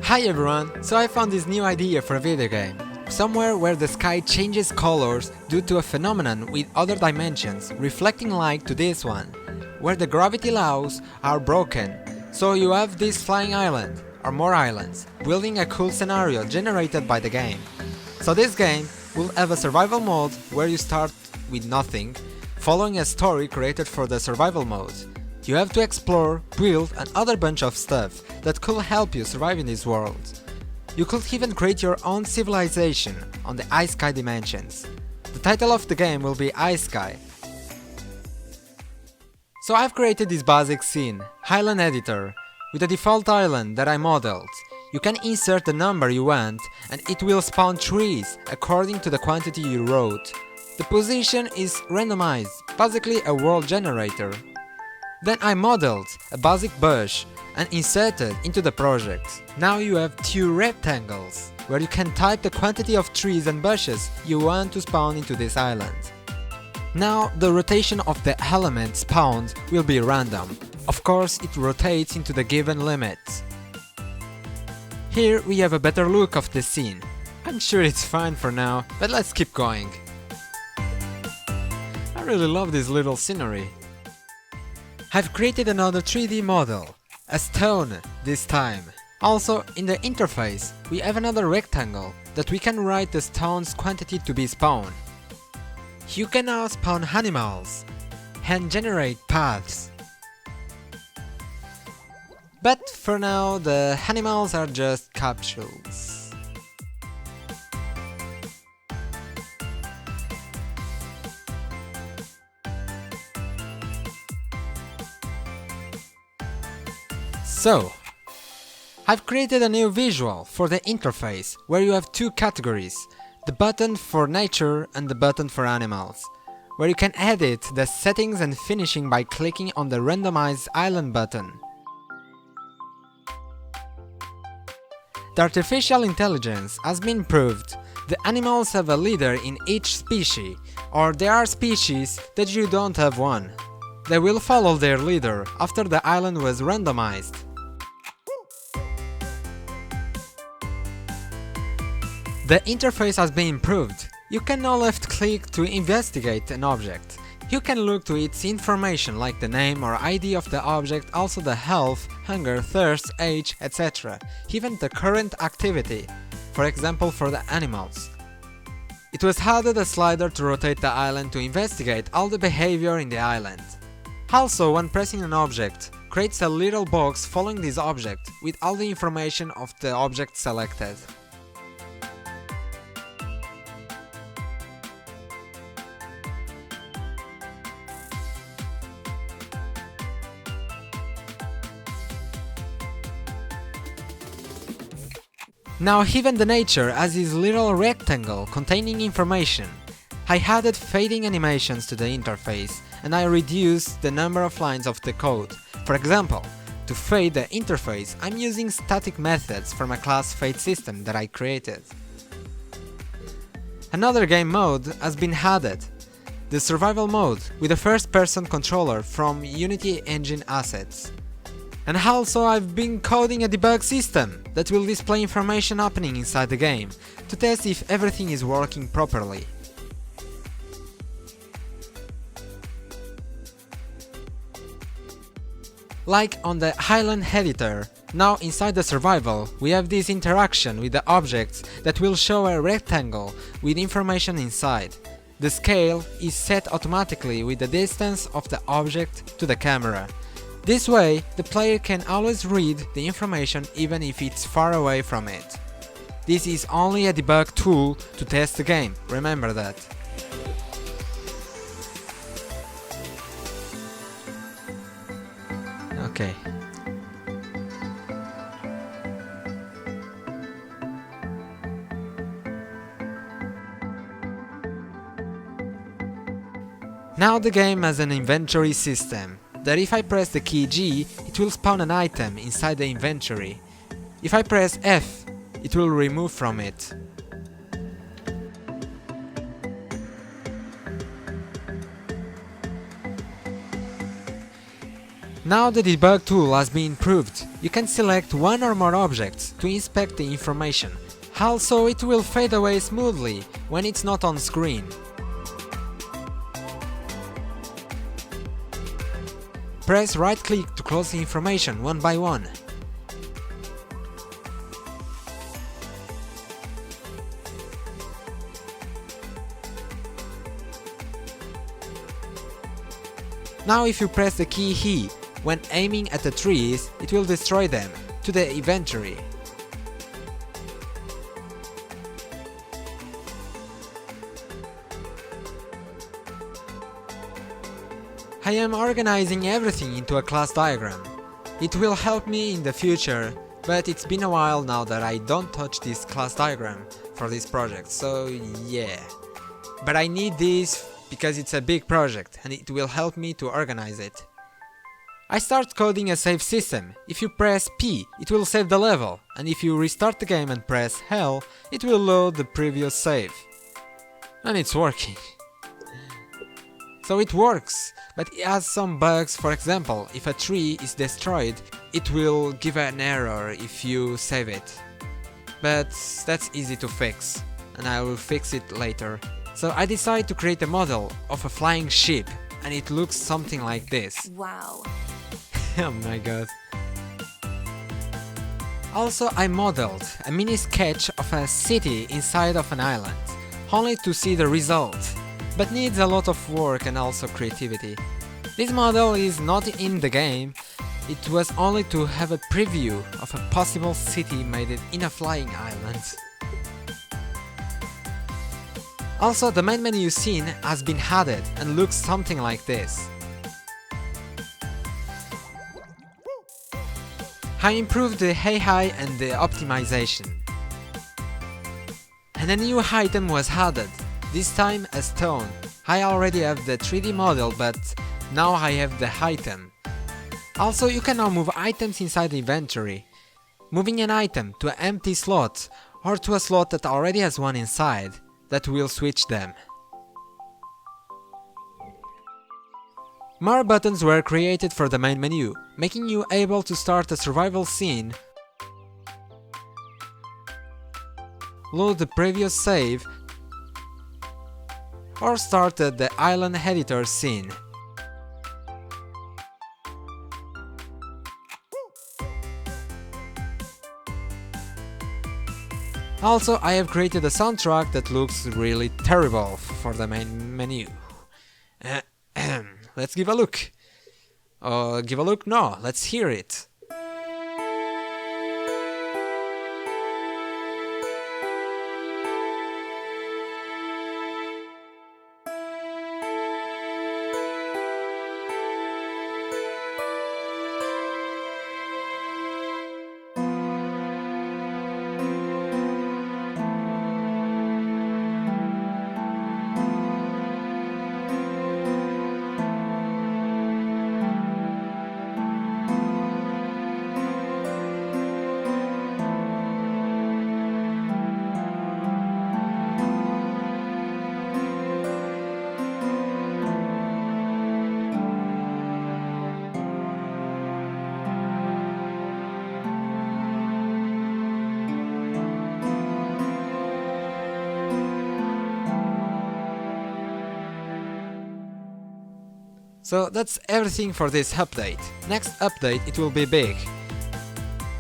Hi everyone! So I found this new idea for a video game. Somewhere where the sky changes colors due to a phenomenon with other dimensions, reflecting light to this one, where the gravity laws are broken. So you have this flying island, or more islands, building a cool scenario generated by the game. So this game will have a survival mode where you start with nothing, following a story created for the survival mode. You have to explore, build and other bunch of stuff that could help you survive in this world. You could even create your own civilization on the HiSky dimensions. The title of the game will be HiSky. So I've created this basic scene, Island Editor, with a default island that I modeled. You can insert the number you want and it will spawn trees according to the quantity you wrote. The position is randomized, basically a world generator. Then I modeled a basic bush and inserted into the project. Now you have two rectangles, where you can type the quantity of trees and bushes you want to spawn into this island. Now the rotation of the element spawned will be random. Of course it rotates into the given limit. Here we have a better look of the scene. I'm sure it's fine for now, but let's keep going. I really love this little scenery. I've created another 3D model, a stone this time. Also, in the interface, we have another rectangle that we can write the stone's quantity to be spawned. You can now spawn animals and generate paths. But for now, the animals are just capsules. So, I've created a new visual for the interface where you have two categories, the button for nature and the button for animals, where you can edit the settings and finishing by clicking on the randomized island button. The artificial intelligence has been improved. The animals have a leader in each species, or there are species that you don't have one. They will follow their leader after the island was randomized. The interface has been improved. You can now left-click to investigate an object. You can look to its information like the name or ID of the object, also the health, hunger, thirst, age, etc. Even the current activity, for example for the animals. It was added a slider to rotate the island to investigate all the behavior in the island. Also, when pressing an object, creates a little box following this object with all the information of the object selected. Now even the nature has this little rectangle containing information. I added fading animations to the interface and I reduced the number of lines of the code. For example, to fade the interface, I'm using static methods from a class fade system that I created. Another game mode has been added, the survival mode with a first-person controller from Unity engine assets. And also I've been coding a debug system that will display information happening inside the game to test if everything is working properly. Like on the Island Editor, now inside the survival we have this interaction with the objects that will show a rectangle with information inside. The scale is set automatically with the distance of the object to the camera. This way, the player can always read the information even if it's far away from it. This is only a debug tool to test the game, remember that. Okay. Now the game has an inventory system, that if I press the key G, it will spawn an item inside the inventory. If I press F, it will remove from it. Now the debug tool has been improved. You can select one or more objects to inspect the information. Also, it will fade away smoothly when it's not on screen. Press right-click to close the information one by one. Now if you press the key E when aiming at the trees, it will destroy them to the inventory. I am organizing everything into a class diagram. It will help me in the future, but it's been a while now that I don't touch this class diagram for this project, so yeah. But I need this because it's a big project and it will help me to organize it. I start coding a save system. If you press P, it will save the level, and if you restart the game and press L, it will load the previous save. And it's working. So it works, but it has some bugs. For example, if a tree is destroyed, it will give an error if you save it. But that's easy to fix, and I will fix it later. So I decided to create a model of a flying ship, and it looks something like this. Wow. Oh my god. Also, I modeled a mini sketch of a city inside of an island, only to see the result, but needs a lot of work and also creativity. This model is not in the game, it was only to have a preview of a possible city made in a flying island. Also, the main menu scene has been added and looks something like this. I improved the AI and the optimization. And a new item was added, this time a stone. I already have the 3D model, but now I have the item. Also, you can now move items inside the inventory, moving an item to an empty slot or to a slot that already has one inside. That will switch them. More buttons were created for the main menu, making you able to start a survival scene, load the previous save, or start the island editor scene. Also, I have created a soundtrack that looks really terrible for the main menu. Let's give a look. Give a look? No, let's hear it. So that's everything for this update. Next update it will be big.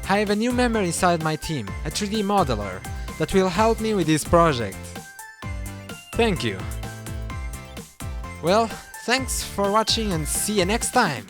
I have a new member inside my team, a 3D modeler, that will help me with this project. Thank you. Well, thanks for watching and see you next time!